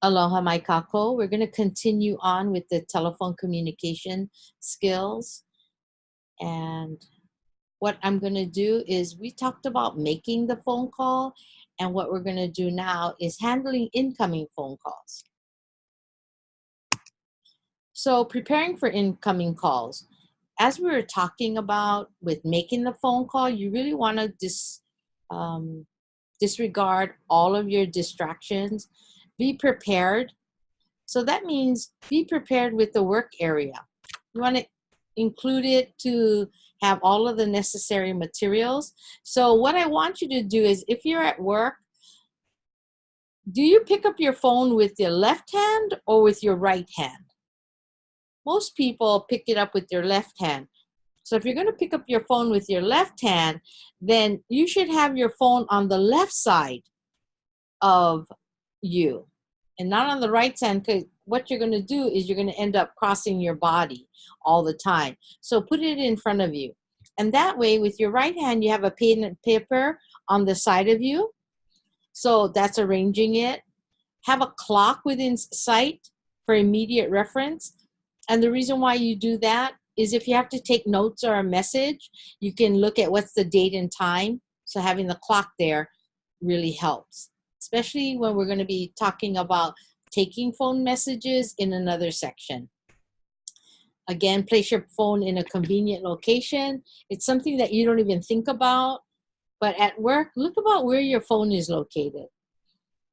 Aloha mai kako. We're going to continue on with the telephone communication skills. And what I'm going to do is we talked about making the phone call, and what we're going to do now is handling incoming phone calls. So preparing for incoming calls. As we were talking about with making the phone call, you really want to disregard all of your distractions. Be prepared. So that means be prepared with the work area. You want to include it to have all of the necessary materials. So what I want you to do is, if you're at work, do you pick up your phone with your left hand or with your right hand? Most people pick it up with their left hand. So if you're going to pick up your phone with your left hand, then you should have your phone on the left side of you and not on the right hand, because what you're going to do is you're going to end up crossing your body all the time. So put it in front of you. And that way, with your right hand, you have a pen and paper on the side of you. So that's arranging it. Have a clock within sight for immediate reference. And the reason why you do that is if you have to take notes or a message, you can look at what's the date and time. So having the clock there really helps, especially when we're going to be talking about taking phone messages in another section. Again, place your phone in a convenient location. It's something that you don't even think about, but at work, look about where your phone is located.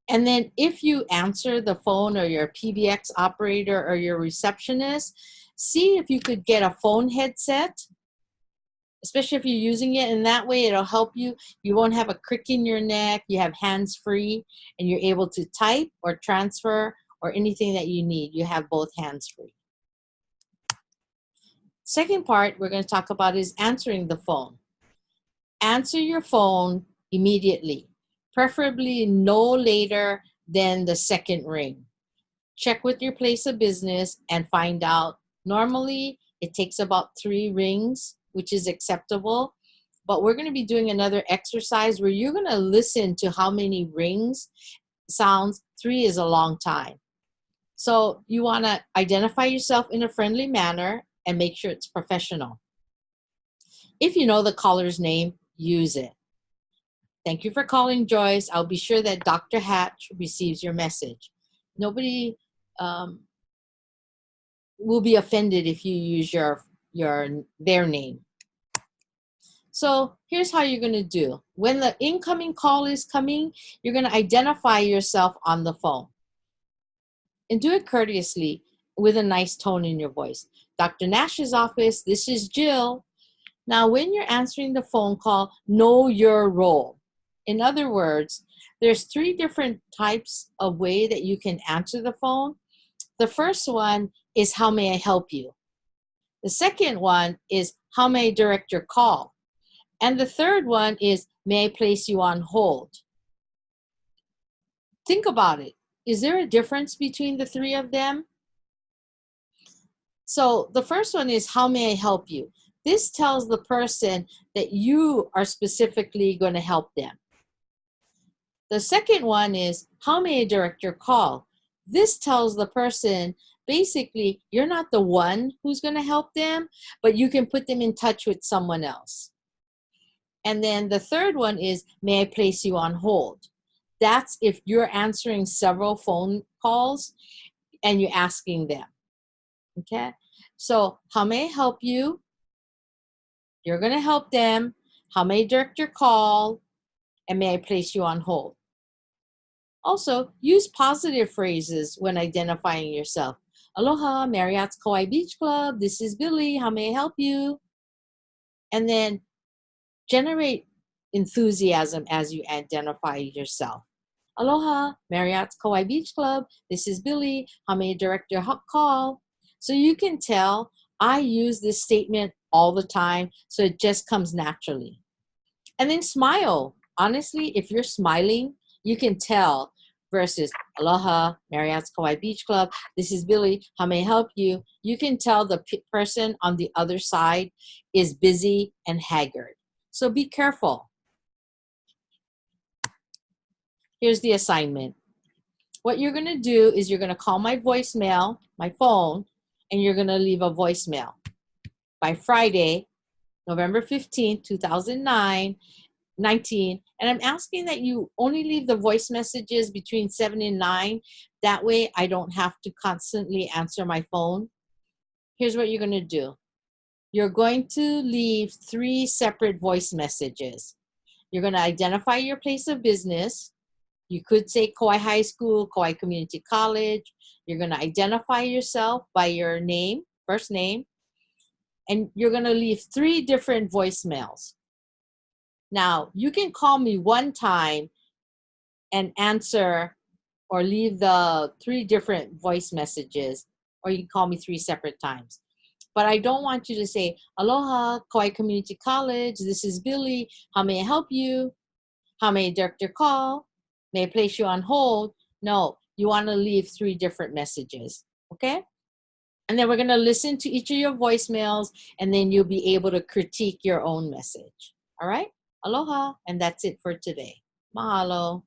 And then if you answer the phone, or your PBX operator or your receptionist, see if you could get a phone headset, especially if you're using it. And that way it'll help you. You won't have a crick in your neck. You have hands free, and you're able to type or transfer or anything that you need. You have both hands free. Second part we're going to talk about is answering the phone. Answer your phone immediately, preferably no later than the second ring. Check with your place of business and find out. Normally, it takes about 3 rings, which is acceptable. But we're going to be doing another exercise where you're going to listen to how many rings sounds. 3 is a long time. So you want to identify yourself in a friendly manner and make sure it's professional. If you know the caller's name, use it. Thank you for calling, Joyce. I'll be sure that Dr. Hatch receives your message. Nobody will be offended if you use their name. So here's how you're going to do. When the incoming call is coming, you're going to identify yourself on the phone. And do it courteously with a nice tone in your voice. Dr. Nash's office, this is Jill. Now, when you're answering the phone call, know your role. In other words, there's 3 different types of way that you can answer the phone. The first one is, how may I help you? The second one is, how may I direct your call? And the third one is, may I place you on hold? Think about it. Is there a difference between the 3 of them? So the first one is, how may I help you? This tells the person that you are specifically going to help them. The second one is, how may I direct your call? This tells the person, basically, you're not the one who's going to help them, but you can put them in touch with someone else. And then the third one is, may I place you on hold? That's if you're answering several phone calls and you're asking them. Okay? So, how may I help you? You're going to help them. How may I direct your call? And may I place you on hold? Also, use positive phrases when identifying yourself. Aloha, Marriott's Kauai Beach Club. This is Billy. How may I help you? And then generate enthusiasm as you identify yourself. Aloha, Marriott's Kauai Beach Club. This is Billy. How may I direct your call? So you can tell I use this statement all the time, so it just comes naturally. And then smile. Honestly, if you're smiling, you can tell. Versus, aloha, Marriott's Kauai Beach Club. This is Billy. How may I help you? You can tell the person on the other side is busy and haggard. So be careful. Here's the assignment. What you're going to do is you're going to call my voicemail, my phone, and you're going to leave a voicemail by Friday, November 15th, 2019. And I'm asking that you only leave the voice messages between 7 and 9. That way I don't have to constantly answer my phone. Here's what you're going to do. You're going to leave 3 separate voice messages. You're going to identify your place of business. You could say Kauai High School, Kauai Community College. You're going to identify yourself by your name, first name, and you're going to leave 3 different voicemails. Now, you can call me one time and answer or leave the 3 different voice messages, or you can call me 3 separate times. But I don't want you to say, aloha, Kauai Community College, this is Billy. How may I help you? How may I direct your call? May I place you on hold? No, you want to leave 3 different messages, okay? And then we're going to listen to each of your voicemails, and then you'll be able to critique your own message, all right? Aloha, and that's it for today. Mahalo.